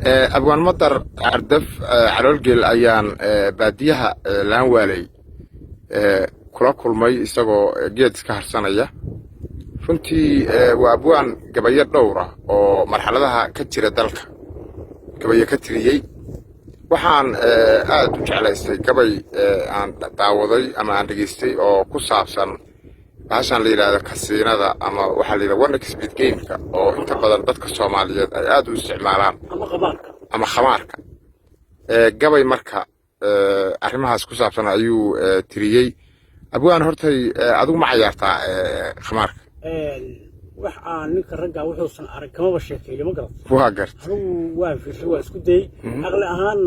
أبوان مطر عردف على الجيل أيان باديها لان والي كل مي إسقو جيد كهر سنة فنتي وأبوان قبية دورة أو مرحلة كتير دلك قبية كتيرية waxaan aad u jeclaystay gabay aan daawaday ama aan dhageystay oo ku saabsan baashan la yiraahdo kasiinada ama waxa la yiraahdo one speed game-ka oo inta badan dadka Soomaaliyeed ay aad u isticmaalaan ama khamaarka gabay marka arrimahaas ku saabsan ayuu tiriyay abwaan hortay adigu ma ciyaartaa khamaarka waxaan ninka ragga wuxuusan arag kama sheekeeyo ma garad waa gart waan fiirshay waa isku day aqli ahaan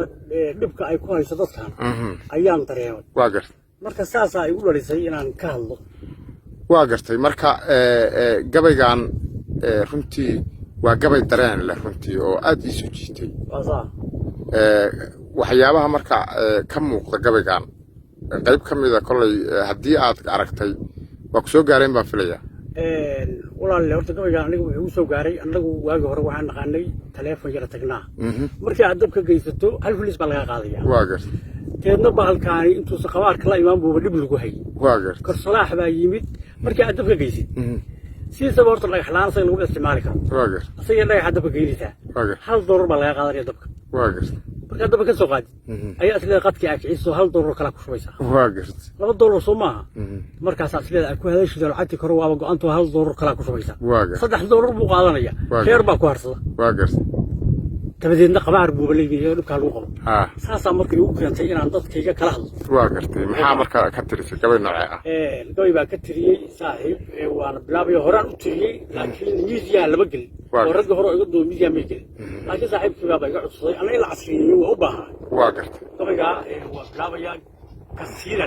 dhibka ay ku hayso dadkan ayaan dareemay waa gart marka saasa ay u dhalisay inaan ka hadlo waa gartay marka gabaygan runtii waa gabay dareen leh runtii oo aad ii soo jiitay waxyaabaha marka ka muuqda gabaygan qayb ka mid ah kollay haddii aad aragtay waa ku soo gaareen baan filayaa walaal horta gabayga anigu wuxuu soo gaaray anagu waagi hore waxaan naqaanay telefoon yara tagnaa markii aad dab ka geysato hal filis baa laga qaadaya waa gartay teedna bahalkaani intuu qabaarka la imaan buuba dhib lagu hay waa gartay kor salaax baa yimid markii aad dab ka geysid si sabab horta laga xlaan say lagu isticmaali karo waa gartay asaga laga dab ka geynaysa hal doolar baa laga qaadaya dabka waa gartay marka dab ka soo qaadi ayaa asla qadki aad ciiso hal doolar kala ku shubaysa waa gartay laba doolar soo maaha markaas asla ku hadashido lacagti karo waaba go'aanto hal doolar kala ku shubaysa saddex doolar buu qaadanaya sheer baa ku harsada waa gartay tabadeedna qabaar buu leeyahay dhibka lagu qabo saasa markii uu keentay inaan dadkayga kala hadlo waa gartay maxaa marka ka tirisay gabay nooc ah gabay baa ka tiriyay saaxiib waana bilaabay horaan u tiriyay laakiin miidiya laba gal oo rag hore iga doo miidiya ma gal laakiin saaxiibkii baa iga codsaday ana ila casriyeeyay waa u baahan waa gartay gabayga waa bilaabaya kasiina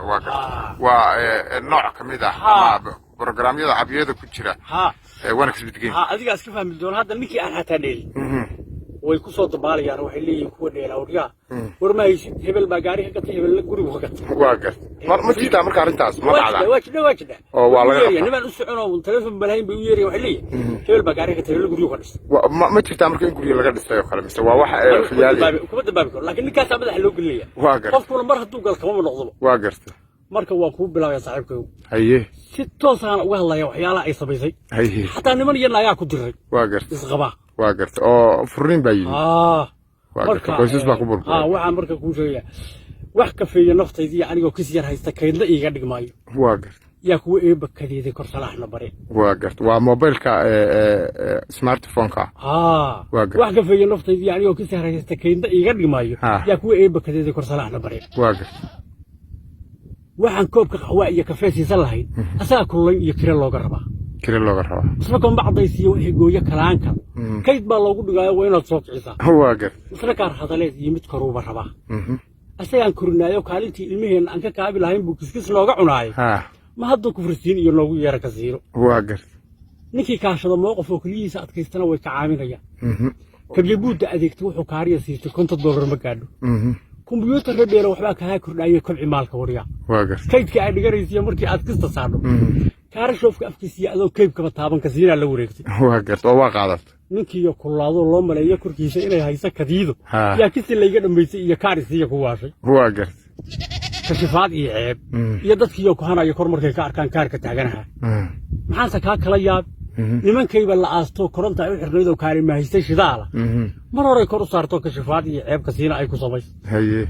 waa gartay waa nooc kamid ah ama programyada cabiyada ku jira وانا كسبت جيم adiga iska fahmi doon hadda ninkii aan hataa dheeli way ku soo dabaalayaan waxay leeyihiin kuwa dheela awriya warmaysi hebel baa gaari ka gatay hebel la guriga ka gatay waa gartay ma jirtaa marka arintaas ma dhacda waa jida oo waa laga yeeray niman u socono telefoon balayn bay u yeeray waxay leeyihiin hebel baa gaari ka gatay la guriga ka dhistay ma jirtaa marka in guriga laga dhistay oo kale mise waa wax khiyaali kuma dabaabi karo laakiin ninkaas madax loo geliya waa gartay qofkuna mar hadduu gal kama noqdo waa gartay marka waa ku bilaabay saaxiibkay haye si toos ah uga hadlaya waxyaalaha ay sameysay haye hatta niman iyo naayaa ku diray waa gartay isqaba waa gartay oo furiin baa yimid waa gartay qoysas baa ku burburay waxaan marka ku sheegaya wax ka feeyo naftaydii anigoo kis yar haysta kaydla iiga dhigmaayo waa gartay yaa kuwa eeba kadeeday kor salaahna bare waa gartay waa mobilka smartphone-ka waa gartay wax ka feeyo naftaydii anigoo kis yar haysta kaydla iiga dhigmaayo yaa kuwa eeba kadeeday kor salaahna bare waa gartay waxaan koobka qaxwa iyo kafee siisan lahayd asaga kulay iyo kire looga rabaa isla koon bacdaysiyo wixii gooyo kalaanka kayd baa loogu dhigaayo waa inaad soo kicisaa waa gar isla kaar hadaleed iyo mid koruuba rabaa asagaan korinaayo kaalintii ilmaheenna aan ka kaabi lahayn buu kiskis nooga cunaayo ma hadduu kufrisiin iyo noogu yeera kasiiro waa gar ninkii kaashada mowqif oo keliyihiisa adkaystana way ka caawinayaan kabyabuudda adeegta wuxuu kaariya siistay $50 ma gaadho كمبيوتر ربينا وحبا كها كردايه كبعي مالك وريا كيدك aad dhiganaysiyo markii aad kista saadho kaarashofka afkiisa adoo keybka taaban kasiina la wareegtay waa garto waa qaadat ninkii kulaado loo maleeyo korkiisa inay hayso kadiido yaa kisi layga dhameysay iyo kaarisiga ku waashay waa gart kashifaad iyo ceeb iyo dadkii ku hanayo kor markay ka arkaan kaarka taaganaha maxaa ka kala yaab nimankayba la aasto koronta ay xirnaydo kaari ma haystay shidaala mar hore kor u saarto kashifaad iyo ceeb kasiina ay ku sameys haye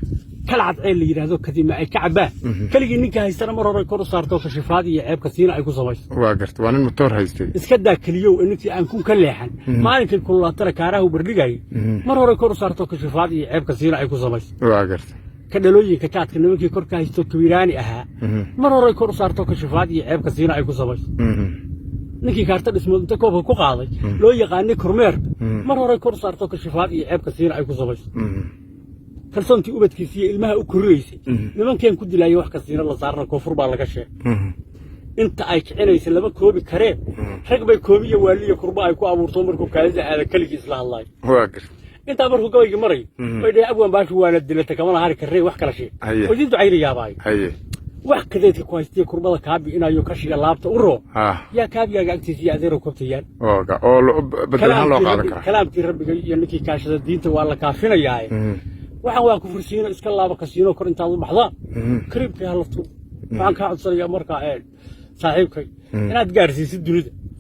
kala cad ay la yiraahdo kadib ay ka cabaa kaligi ninka haystana mar hore kor u saarto kashifaad iyo ceeb kasiina ay ku sameys waa gartay waa nin motor haystay iska daakaliyo intii aan ku ka leexan maalinka kulaatana kaaraha u bardhigay mar hore kor u saarto kashifaad iyo ceeb kasiina ay ku sameys waa gartay kadalooyinka jaadka nimankii kor ka haysto kawiiraani ahaa mar hore kor u saarto kashifaad iyo ceeb kasiina ay ku sameys ninkii kaarta dhismo inta koobka ku qaaday loo yaqaanay kormeer mar hore kor saarto kashifaad iyo ceeb kasiina ay ku sameys kalsoontii ubadkiisa iyo ilmaha u korreysay nimankeen ku dilaayay wax kasiina la saarna koonfur baa laga sheegay inta ay kicinaysa laba koobi kareen rag bay koobiya waaliyo kurba ay ku abuurto markuu kaalida aada kaligii isla hadlaay waa gar inta markuu gabayga maray way dhay abwan baashu waana dilata kama hari kareen wax kala sheeg wajin ducayna yaabay haye wax kadeedka ku haystay kurbada kaabi inayo kashiga laabta u roo yaa kaabiga agtiisa iyo adeero kobtayaan oo badalahan loo qaadan kara kalaamkii rabbiga iyo ninkii kaashada diinta waa la kaafinayaa waxaan waa ku fursiino iska laaba kasiino kor intaad u baxdaan kariibkii halaftu waxaan kaa codsanayaa markaa saaxiibkay inaad gaarsiisid dunida